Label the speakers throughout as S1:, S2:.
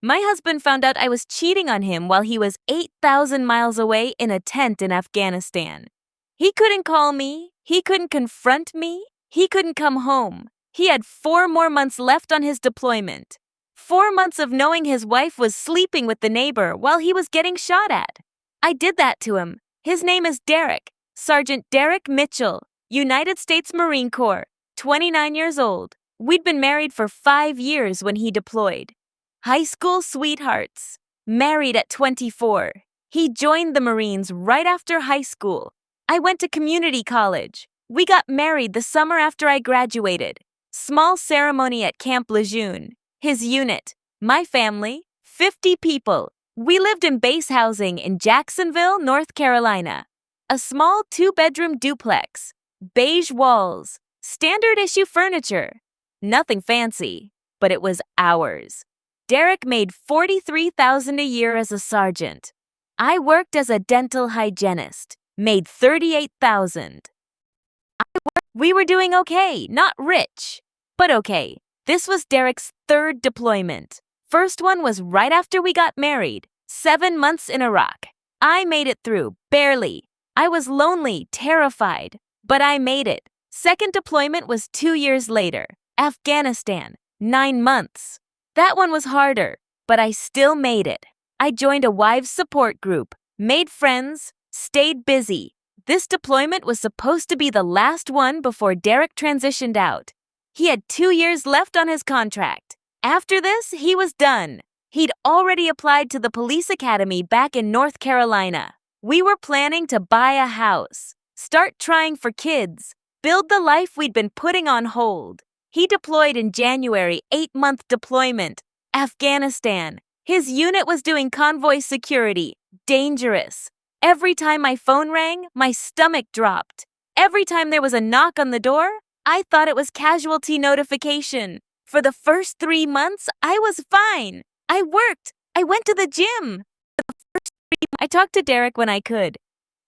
S1: My husband found out I was cheating on him while he was 8,000 miles away in a tent in Afghanistan. He couldn't call me, he couldn't confront me, he couldn't come home. He had 4 more months left on his deployment. 4 months of knowing his wife was sleeping with the neighbor while he was getting shot at. I did that to him. His name is Derek, Sergeant Derek Mitchell, United States Marine Corps, 29 years old. We'd been married for 5 years when he deployed. High school sweethearts. Married at 24. He joined the Marines right after high school. I went to community college. We got married the summer after I graduated. Small ceremony at Camp Lejeune. His unit. My family. 50 people. We lived in base housing in Jacksonville, North Carolina. A small 2-bedroom duplex. Beige walls. Standard issue furniture. Nothing fancy, but it was ours. Derek made $43,000 a year as a sergeant. I worked as a dental hygienist, made $38,000. We were doing okay, not rich, but okay. This was Derek's 3rd deployment. First one was right after we got married, 7 months in Iraq. I made it through, barely. I was lonely, terrified, but I made it. Second deployment was 2 years later, Afghanistan, 9 months. That one was harder, but I still made it. I joined a wives support group, made friends, stayed busy. This deployment was supposed to be the last one before Derek transitioned out. He had 2 years left on his contract. After this, he was done. He'd already applied to the police academy back in North Carolina. We were planning to buy a house, start trying for kids, build the life we'd been putting on hold. He deployed in January, 8-month deployment, Afghanistan. His unit was doing convoy security, dangerous. Every time my phone rang, my stomach dropped. Every time there was a knock on the door, I thought it was casualty notification. For the first 3 months, I was fine. I worked. I went to the gym. I talked to Derek when I could.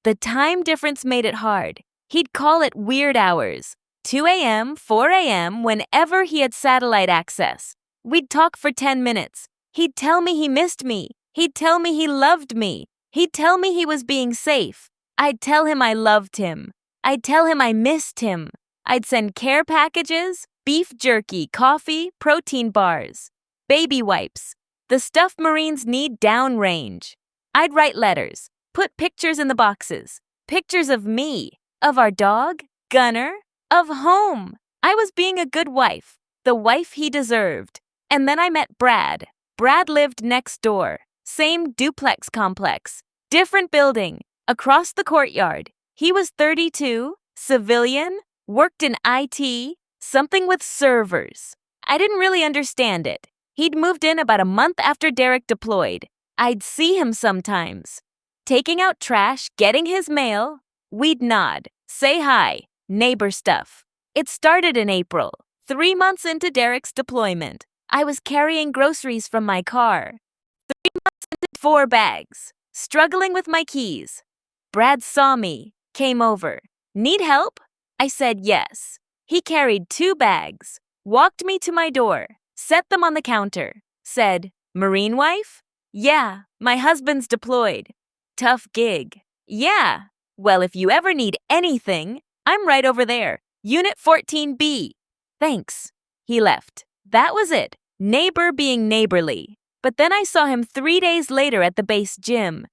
S1: The time difference made it hard. He'd call it weird hours. 2 a.m., 4 a.m., whenever he had satellite access. We'd talk for 10 minutes. He'd tell me he missed me. He'd tell me he loved me. He'd tell me he was being safe. I'd tell him I loved him. I'd tell him I missed him. I'd send care packages, beef jerky, coffee, protein bars, baby wipes, the stuff Marines need downrange. I'd write letters, put pictures in the boxes, pictures of me, of our dog, Gunner, of home. I was being a good wife, the wife he deserved. And then I met Brad. Brad lived next door. Same duplex complex. Different building. Across the courtyard. He was 32, civilian, worked in IT, something with servers. I didn't really understand it. He'd moved in about a month after Derek deployed. I'd see him sometimes. Taking out trash, getting his mail. We'd nod, say hi. Neighbor stuff. It started in April, 3 months into Derek's deployment. I was carrying groceries from my car. 3 months into 4 bags. Struggling with my keys. Brad saw me, came over. Need help? I said yes. He carried 2 bags, walked me to my door, set them on the counter, said, "Marine wife?" "Yeah, my husband's deployed." "Tough gig." "Yeah. Well, if you ever need anything, I'm right over there. Unit 14B. "Thanks." He left. That was it. Neighbor being neighborly. But then I saw him 3 days later at the base gym.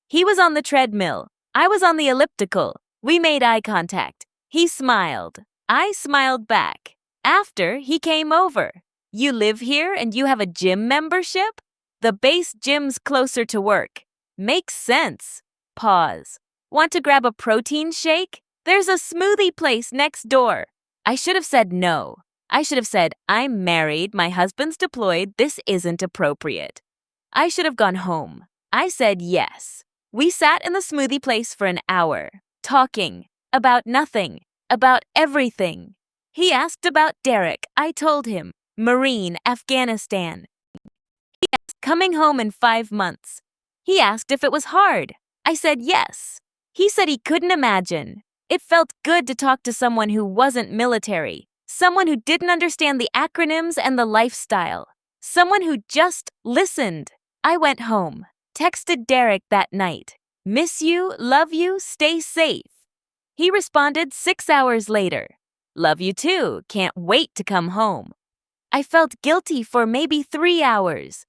S1: He was on the treadmill. I was on the elliptical. We made eye contact. He smiled. I smiled back. After, he came over. "You live here and you have a gym membership?" "The base gym's closer to work." "Makes sense." Pause. "Want to grab a protein shake? There's a smoothie place next door." I should have said no. I should have said, "I'm married, my husband's deployed, this isn't appropriate." I should have gone home. I said yes. We sat in the smoothie place for an hour, talking about nothing, about everything. He asked about Derek. I told him, Marine, Afghanistan. He asked, coming home in 5 months. He asked if it was hard. I said yes. He said he couldn't imagine. It felt good to talk to someone who wasn't military, someone who didn't understand the acronyms and the lifestyle. Someone who just listened. I went home, texted Derek that night. Miss you, love you, stay safe. He responded 6 hours later. Love you too, can't wait to come home. I felt guilty for maybe 3 hours.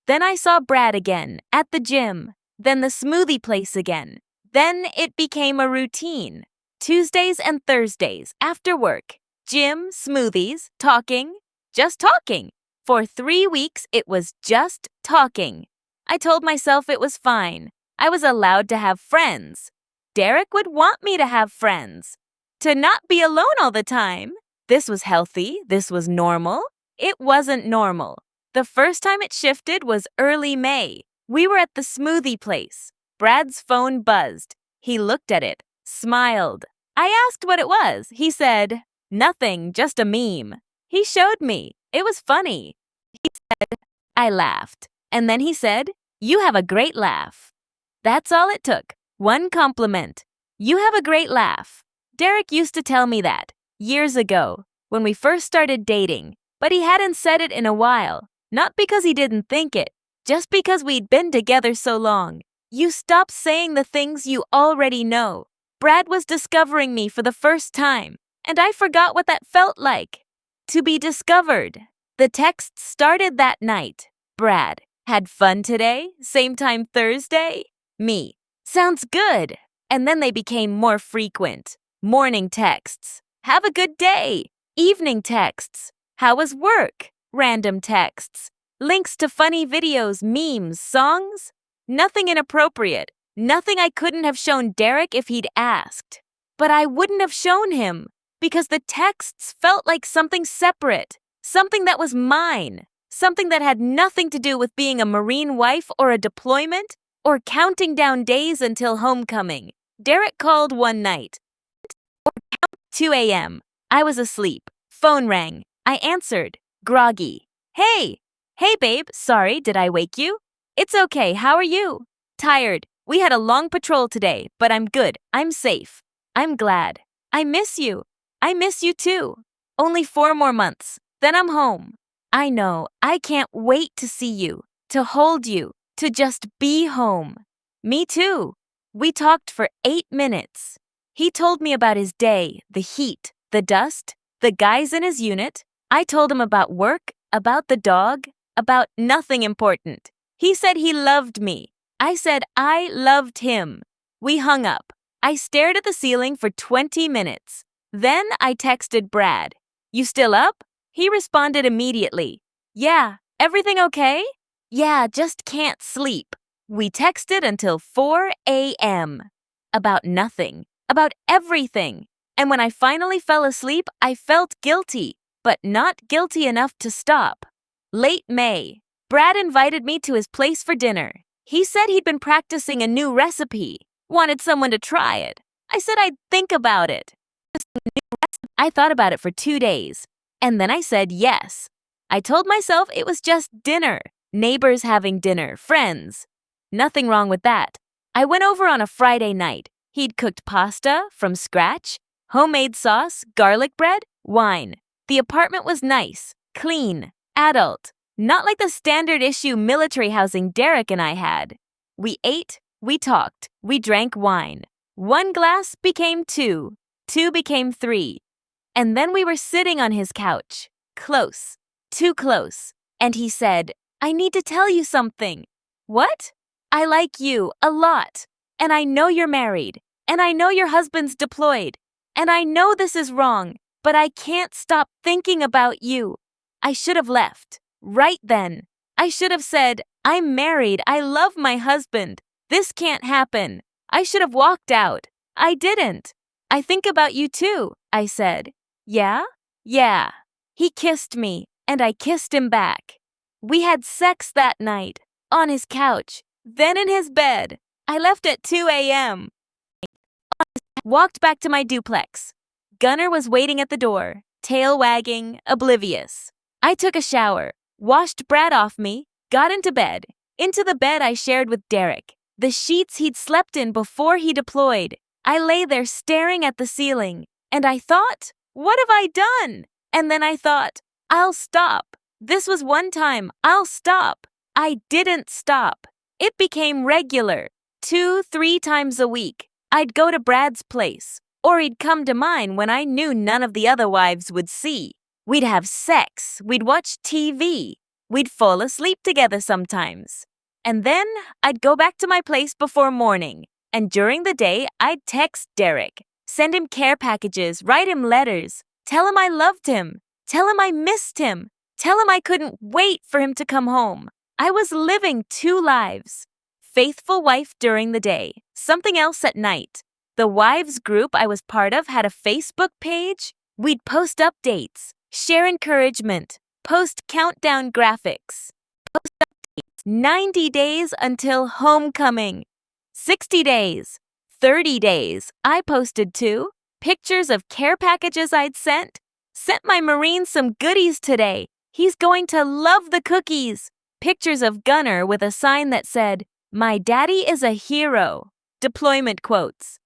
S1: Then I saw Brad again, at the gym, then the smoothie place again. Then it became a routine. Tuesdays and Thursdays, after work, gym, smoothies, talking, just talking. For 3 weeks, it was just talking. I told myself it was fine. I was allowed to have friends. Derek would want me to have friends. To not be alone all the time. This was healthy. This was normal. It wasn't normal. The first time it shifted was early May. We were at the smoothie place. Brad's phone buzzed. He looked at it, smiled. I asked what it was. He said, "Nothing, just a meme." He showed me. It was funny. He said, I laughed. And then he said, "You have a great laugh." That's all it took. One compliment. You have a great laugh. Derek used to tell me that years ago when we first started dating, but he hadn't said it in a while. Not because he didn't think it, just because we'd been together so long. You stop saying the things you already know. Brad was discovering me for the first time, and I forgot what that felt like. To be discovered. The text started that night. Brad, had fun today? Same time Thursday? Me, sounds good. And then they became more frequent. Morning texts. Have a good day. Evening texts. How was work? Random texts. Links to funny videos, memes, songs. Nothing inappropriate. Nothing I couldn't have shown Derek if he'd asked. But I wouldn't have shown him because the texts felt like something separate, something that was mine, something that had nothing to do with being a Marine wife or a deployment or counting down days until homecoming. Derek called one night. 2 a.m. I was asleep. Phone rang. I answered. Groggy. Hey! Hey, babe. Sorry, did I wake you? It's okay. How are you? Tired. We had a long patrol today, but I'm good. I'm safe. I'm glad. I miss you. I miss you too. Only 4 more months. Then I'm home. I know. I can't wait to see you, to hold you, to just be home. Me too. We talked for 8 minutes. He told me about his day, the heat, the dust, the guys in his unit. I told him about work, about the dog, about nothing important. He said he loved me. I said I loved him. We hung up. I stared at the ceiling for 20 minutes. Then I texted Brad. You still up? He responded immediately. Yeah, everything okay? Yeah, just can't sleep. We texted until 4 a.m. About nothing, about everything. And when I finally fell asleep, I felt guilty, but not guilty enough to stop. Late May. Brad invited me to his place for dinner. He said he'd been practicing a new recipe, wanted someone to try it. I said I'd think about it. I thought about it for 2 days, and then I said yes. I told myself it was just dinner, neighbors having dinner, friends. Nothing wrong with that. I went over on a Friday night. He'd cooked pasta from scratch, homemade sauce, garlic bread, wine. The apartment was nice, clean, adult. Not like the standard issue military housing Derek and I had. We ate, we talked, we drank wine. 1 glass became 2, 2 became 3. And then we were sitting on his couch, close, too close. And he said, I need to tell you something. What? I like you a lot. And I know you're married. And I know your husband's deployed. And I know this is wrong, but I can't stop thinking about you. I should have left. Right then, I should have said, I'm married, I love my husband. This can't happen. I should have walked out. I didn't. I think about you too, I said. Yeah? Yeah. He kissed me, and I kissed him back. We had sex that night, on his couch, then in his bed. I left at 2 a.m. Walked back to my duplex. Gunnar was waiting at the door, tail wagging, oblivious. I took a shower. Washed Brad off me, got into bed. Into the bed I shared with Derek. The sheets he'd slept in before he deployed. I lay there staring at the ceiling. And I thought, what have I done? And then I thought, I'll stop. This was one time. I'll stop. I didn't stop. It became regular. 2-3 times a week, I'd go to Brad's place, or he'd come to mine when I knew none of the other wives would see. We'd have sex, we'd watch TV, we'd fall asleep together sometimes. And then I'd go back to my place before morning, and during the day I'd text Derek, send him care packages, write him letters, tell him I loved him, tell him I missed him, tell him I couldn't wait for him to come home. I was living 2 lives. Faithful wife during the day, something else at night. The wives group I was part of had a Facebook page. We'd post updates, share encouragement, post countdown graphics. 90 days until homecoming. 60 days. 30 days. I posted too. Pictures of care packages I'd sent. Sent my Marine some goodies today. He's going to love the cookies. Pictures of Gunner with a sign that said, "My daddy is a hero." Deployment quotes.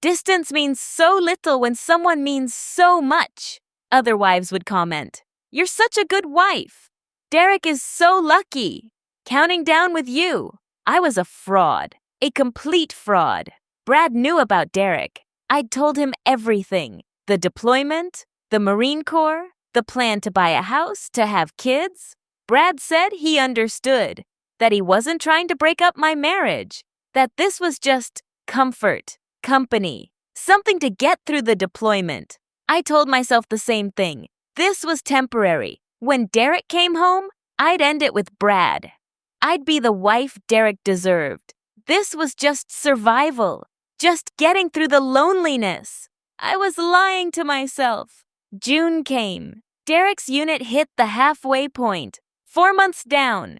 S1: Distance means so little when someone means so much. Other wives would comment, "You're such a good wife. Derek is so lucky. Counting down with you." I was a fraud. A complete fraud. Brad knew about Derek. I'd told him everything. The deployment, the Marine Corps, the plan to buy a house, to have kids. Brad said he understood, that he wasn't trying to break up my marriage, that this was just comfort, company, something to get through the deployment. I told myself the same thing. This was temporary. When Derek came home, I'd end it with Brad. I'd be the wife Derek deserved. This was just survival, just getting through the loneliness. I was lying to myself. June came. Derek's unit hit the halfway point. 4 months down.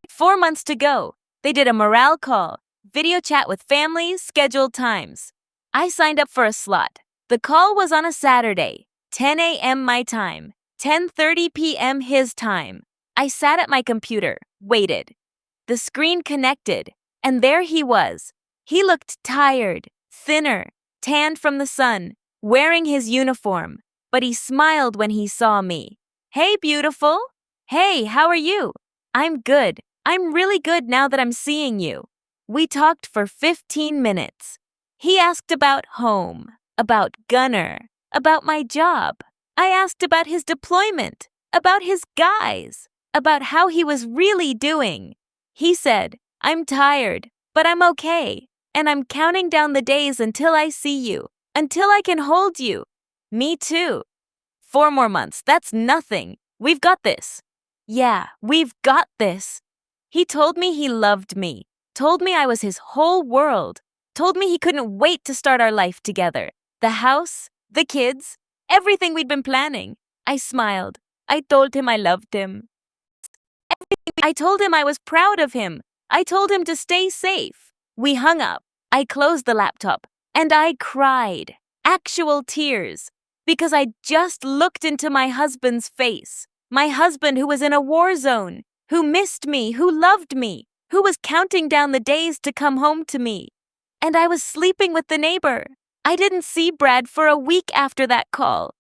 S1: 4 months to go. They did a morale call, video chat with families, scheduled times. I signed up for a slot. The call was on a Saturday, 10 a.m. my time, 10:30 p.m. his time. I sat at my computer, waited. The screen connected, and there he was. He looked tired, thinner, tanned from the sun, wearing his uniform, but he smiled when he saw me. "Hey, beautiful. Hey, how are you?" "I'm good. I'm really good now that I'm seeing you." We talked for 15 minutes. He asked about home, about Gunner, about my job. I asked about his deployment, about his guys, about how he was really doing. He said, "I'm tired, but I'm okay, and I'm counting down the days until I see you, until I can hold you." Me too. 4 more months, that's nothing. We've got this. Yeah, we've got this. He told me he loved me, told me I was his whole world, told me he couldn't wait to start our life together. The house, the kids, everything we'd been planning. I smiled. I told him I loved him. I told him I was proud of him. I told him to stay safe. We hung up. I closed the laptop, and I cried. Actual tears. Because I just looked into my husband's face. My husband who was in a war zone, who missed me, who loved me, who was counting down the days to come home to me. And I was sleeping with the neighbor. I didn't see Brad for a week after that call.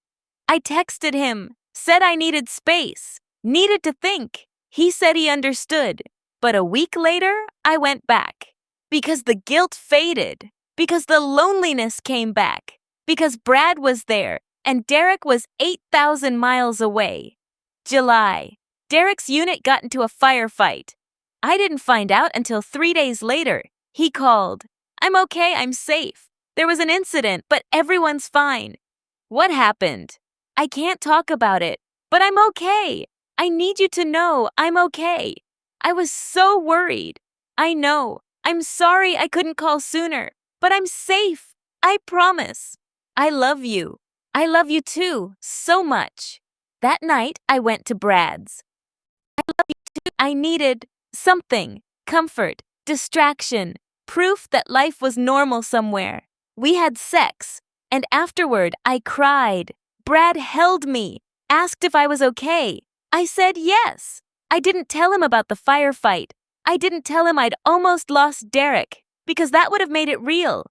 S1: I texted him, said I needed space, needed to think. He said he understood. But a week later, I went back. Because the guilt faded. Because the loneliness came back. Because Brad was there, and Derek was 8,000 miles away. July. Derek's unit got into a firefight. I didn't find out until 3 days later. He called. "I'm okay, I'm safe. There was an incident, but everyone's fine." What happened? I can't talk about it, but I'm okay. I need you to know I'm okay. I was so worried. I know. I'm sorry I couldn't call sooner, but I'm safe. I promise. I love you. I love you too, so much. That night, I went to Brad's. I love you too. I needed something, comfort, distraction, proof that life was normal somewhere. We had sex, and afterward, I cried. Brad held me, asked if I was okay. I said yes. I didn't tell him about the firefight. I didn't tell him I'd almost lost Derek, because that would have made it real.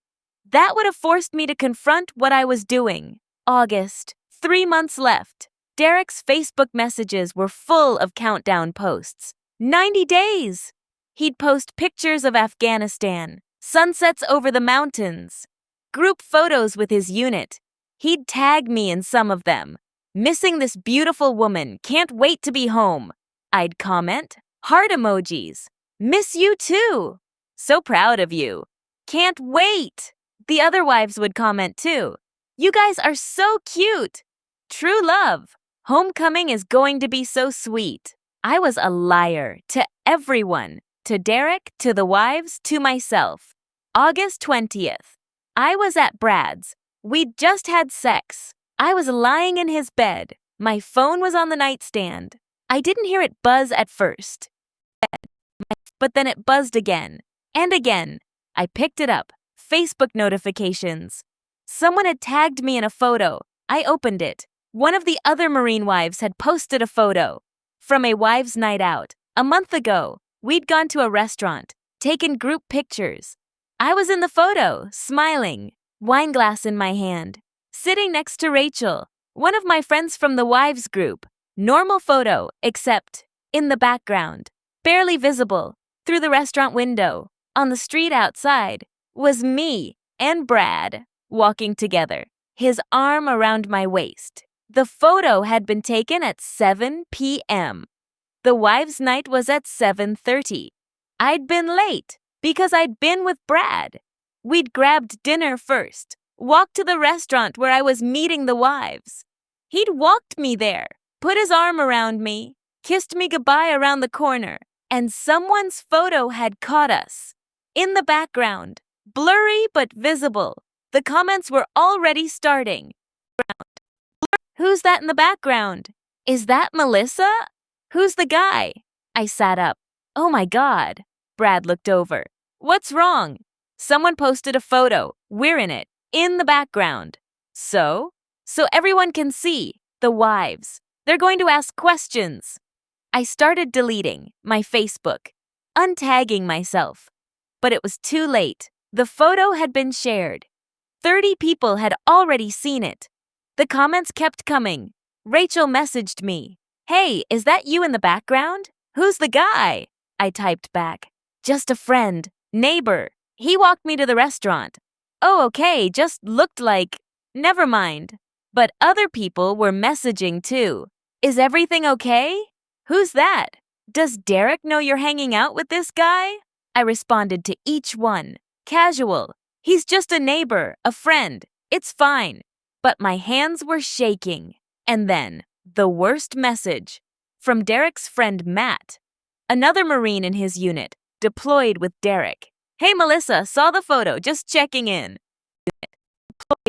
S1: That would have forced me to confront what I was doing. August, 3 months left. Derek's Facebook messages were full of countdown posts. 90 days! He'd post pictures of Afghanistan, sunsets over the mountains, group photos with his unit. He'd tag me in some of them. Missing this beautiful woman, can't wait to be home. I'd comment, heart emojis. Miss you too. So proud of you. Can't wait. The other wives would comment too. You guys are so cute. True love. Homecoming is going to be so sweet. I was a liar to everyone, to Derek, to the wives, to myself. August 20th. I was at Brad's. We'd just had sex. I was lying in his bed. My phone was on the nightstand. I didn't hear it buzz at first. But then it buzzed again. And again. I picked it up. Facebook notifications. Someone had tagged me in a photo. I opened it. One of the other Marine wives had posted a photo. From a wives' night out. A month ago, we'd gone to a restaurant, taken group pictures. I was in the photo, smiling, wine glass in my hand, sitting next to Rachel, one of my friends from the wives group. Normal photo, except in the background, barely visible, through the restaurant window, on the street outside, was me and Brad walking together, his arm around my waist. The photo had been taken at 7 p.m. The wives' night was at 7:30. I'd been late because I'd been with Brad. We'd grabbed dinner first, walked to the restaurant where I was meeting the wives. He'd walked me there, put his arm around me, kissed me goodbye around the corner, and someone's photo had caught us. In the background, blurry but visible, the comments were already starting. Who's that in the background? Is that Melissa? Who's the guy? I sat up. Oh my God. Brad looked over. What's wrong? Someone posted a photo. We're in it. In the background. So everyone can see. The wives. They're going to ask questions. I started deleting my Facebook, untagging myself. But it was too late. The photo had been shared. 30 people had already seen it. The comments kept coming. Rachel messaged me. Hey, is that you in the background? Who's the guy? I typed back. Just a friend, neighbor. He walked me to the restaurant. Oh, okay, just looked like... Never mind. But other people were messaging too. Is everything okay? Who's that? Does Derek know you're hanging out with this guy? I responded to each one. Casual. He's just a neighbor, a friend. It's fine. But my hands were shaking. And then, the worst message. From Derek's friend Matt. Another Marine in his unit, deployed with Derek. Hey Melissa, saw the photo, just checking in.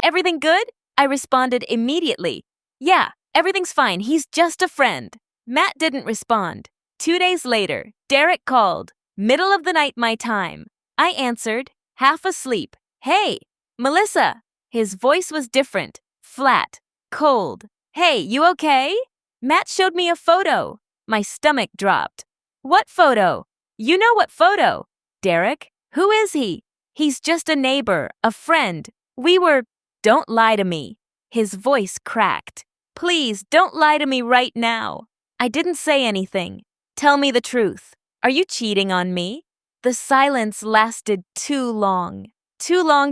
S1: Everything good? I responded immediately. Yeah, everything's fine, he's just a friend. Matt didn't respond. 2 days later, Derek called. Middle of the night my time. I answered, half asleep. Hey, Melissa. His voice was different, flat, cold. Hey, you okay? Matt showed me a photo. My stomach dropped. What photo? You know what photo? Derek? Who is he? He's just a neighbor, a friend. Don't lie to me. His voice cracked. Please, don't lie to me right now. I didn't say anything. Tell me the truth. Are you cheating on me? The silence lasted too long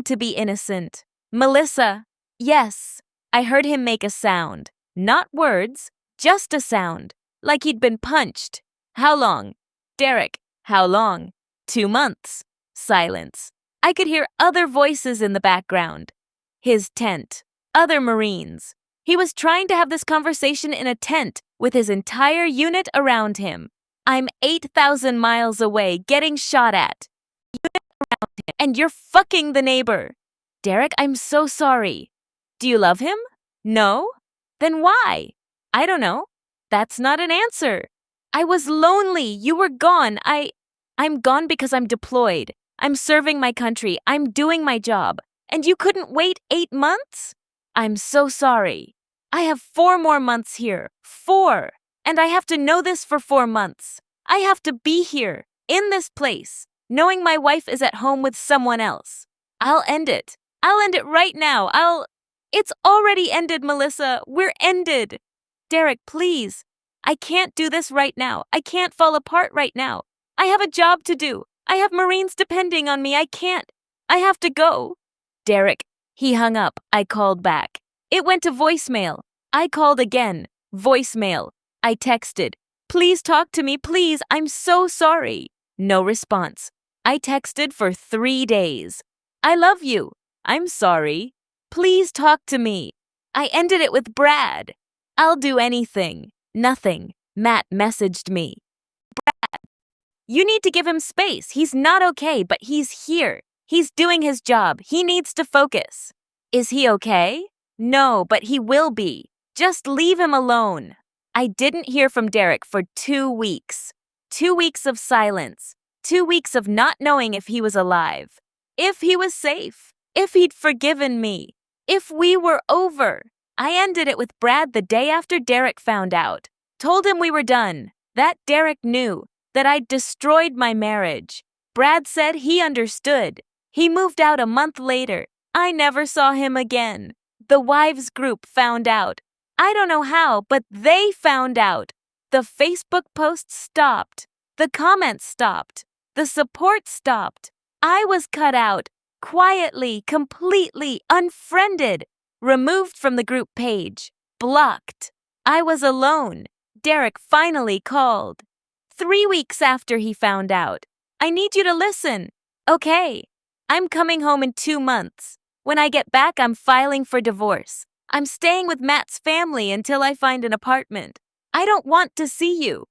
S1: to be innocent. Melissa. Yes. I heard him make a sound. Not words, just a sound. Like he'd been punched. How long? Derek. How long? 2 months. Silence. I could hear other voices in the background. His tent. Other Marines. He was trying to have this conversation in a tent with his entire unit around him. I'm 8,000 miles away getting shot at. And you're fucking the neighbor. Derek, I'm so sorry. Do you love him? No? Then why? I don't know. That's not an answer. I was lonely. You were gone. I'm gone because I'm deployed. I'm serving my country. I'm doing my job. And you couldn't wait 8 months? I'm so sorry. I have 4 more months here. 4. And I have to know this for 4 months. I have to be here, in this place, knowing my wife is at home with someone else. I'll end it. I'll end it right now. It's already ended, Melissa. We're ended. Derek, please. I can't do this right now. I can't fall apart right now. I have a job to do. I have Marines depending on me. I can't. I have to go. Derek, he hung up. I called back. It went to voicemail. I called again. Voicemail. I texted. Please talk to me, please. I'm so sorry. No response. I texted for 3 days. I love you. I'm sorry. Please talk to me. I ended it with Brad. I'll do anything. Nothing. Matt messaged me. You need to give him space. He's not okay, but he's here. He's doing his job. He needs to focus. Is he okay? No, but he will be. Just leave him alone. I didn't hear from Derek for 2 weeks. 2 weeks of silence. 2 weeks of not knowing if he was alive. If he was safe. If he'd forgiven me. If we were over. I ended it with Brad the day after Derek found out. Told him we were done. That Derek knew. That I'd destroyed my marriage. Brad said he understood. He moved out a month later. I never saw him again. The wives group found out. I don't know how, but they found out. The Facebook posts stopped. The comments stopped. The support stopped. I was cut out. Quietly, completely unfriended. Removed from the group page. Blocked. I was alone. Derek finally called. 3 weeks after he found out. I need you to listen. Okay. I'm coming home in 2 months. When I get back, I'm filing for divorce. I'm staying with Matt's family until I find an apartment. I don't want to see you.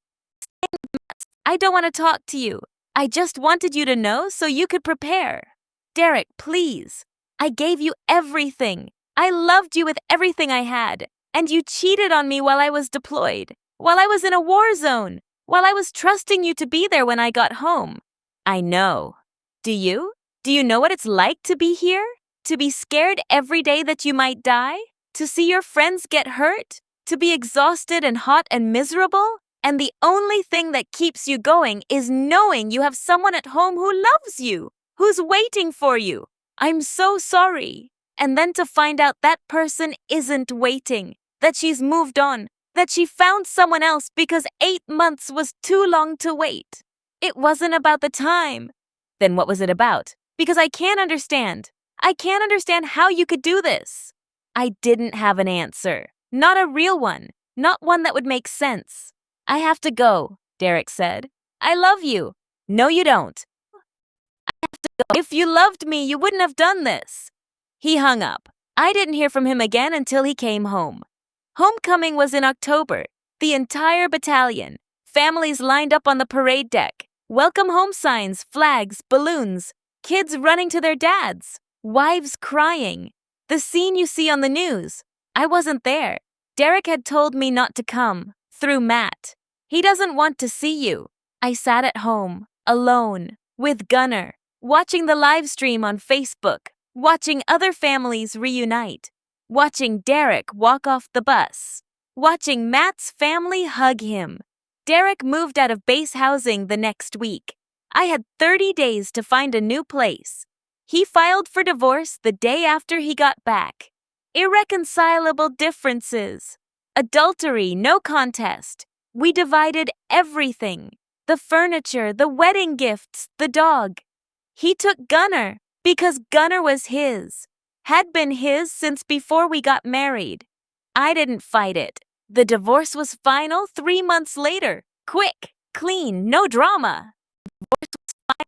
S1: I don't want to talk to you. I just wanted you to know so you could prepare. Derek, please. I gave you everything. I loved you with everything I had. And you cheated on me while I was deployed. While I was in a war zone. While I was trusting you to be there when I got home. I know. Do you? Do you know what it's like to be here? To be scared every day that you might die? To see your friends get hurt? To be exhausted and hot and miserable? And the only thing that keeps you going is knowing you have someone at home who loves you, who's waiting for you. I'm so sorry. And then to find out that person isn't waiting, that she's moved on, that she found someone else because 8 months was too long to wait. It wasn't about the time. Then what was it about? Because I can't understand. I can't understand how you could do this. I didn't have an answer. Not a real one. Not one that would make sense. I have to go, Derek said. I love you. No, you don't. I have to go. If you loved me, you wouldn't have done this. He hung up. I didn't hear from him again until he came home. Homecoming was in October. The entire battalion. Families lined up on the parade deck. Welcome home signs, flags, balloons. Kids running to their dads. Wives crying. The scene you see on the news. I wasn't there. Derek had told me not to come. Through Matt. He doesn't want to see you. I sat at home. Alone. With Gunnar. Watching the live stream on Facebook. Watching other families reunite. Watching Derek walk off the bus. Watching Matt's family hug him. Derek moved out of base housing the next week. I had 30 days to find a new place. He filed for divorce the day after he got back. Irreconcilable differences. Adultery, no contest. We divided everything. The furniture, the wedding gifts, the dog. He took Gunnar because Gunnar was his. Had been his since before we got married. I didn't fight it. The divorce was final 3 months later. Quick, clean, no drama.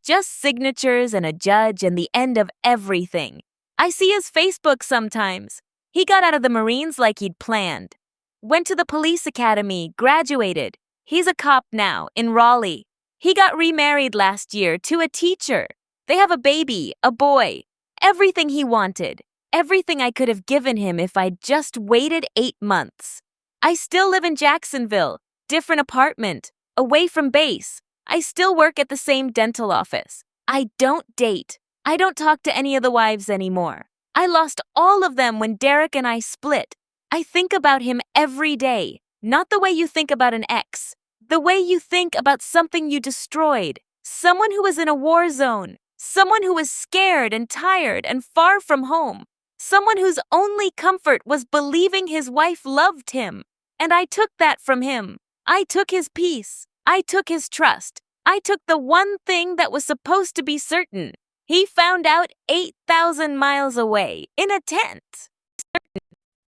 S1: Just signatures and a judge and the end of everything. I see his Facebook sometimes. He got out of the Marines like he'd planned. Went to the police academy, graduated. He's a cop now, in Raleigh. He got remarried last year to a teacher. They have a baby, a boy. Everything he wanted. Everything I could have given him if I'd just waited 8 months. I still live in Jacksonville, different apartment, away from base. I still work at the same dental office. I don't date. I don't talk to any of the wives anymore. I lost all of them when Derek and I split. I think about him every day, not the way you think about an ex, the way you think about something you destroyed, someone who was in a war zone, someone who was scared and tired and far from home, someone whose only comfort was believing his wife loved him, And I took that from him. I took his peace. I took his trust. I took the one thing that was supposed to be certain. He found out 8,000 miles away, in a tent.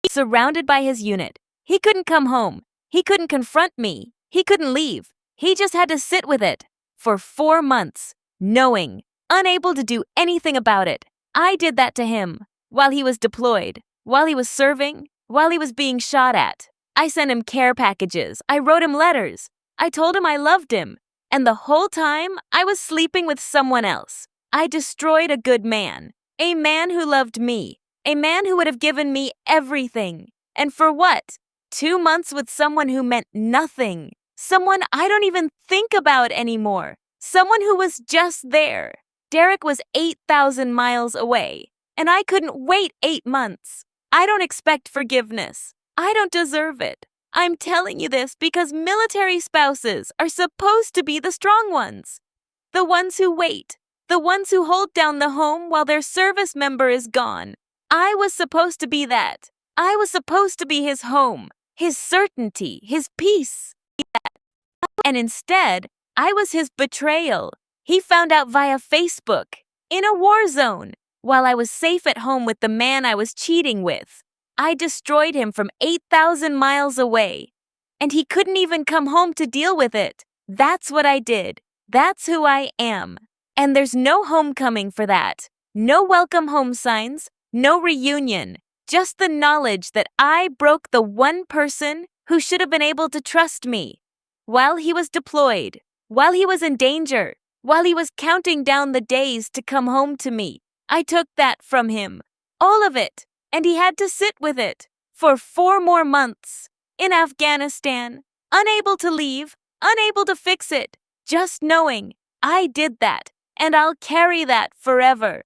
S1: Surrounded by his unit. He couldn't come home. He couldn't confront me. He couldn't leave. He just had to sit with it. For 4 months. Knowing. Unable to do anything about it. I did that to him. While he was deployed. While he was serving. While he was being shot at. I sent him care packages. I wrote him letters. I told him I loved him. And the whole time, I was sleeping with someone else. I destroyed a good man. A man who loved me. A man who would have given me everything. And for what? 2 months with someone who meant nothing. Someone I don't even think about anymore. Someone who was just there. Derek was 8,000 miles away. And I couldn't wait 8 months. I don't expect forgiveness. I don't deserve it. I'm telling you this because military spouses are supposed to be the strong ones. The ones who wait. The ones who hold down the home while their service member is gone. I was supposed to be that. I was supposed to be his home, his certainty, his peace. And instead, I was his betrayal. He found out via Facebook, in a war zone, while I was safe at home with the man I was cheating with. I destroyed him from 8,000 miles away. And he couldn't even come home to deal with it. That's what I did. That's who I am. And there's no homecoming for that. No welcome home signs. No reunion. Just the knowledge that I broke the one person who should have been able to trust me. While he was deployed. While he was in danger. While he was counting down the days to come home to me. I took that from him. All of it. And he had to sit with it for 4 more months in Afghanistan, unable to leave, unable to fix it, just knowing I did that, and I'll carry that forever.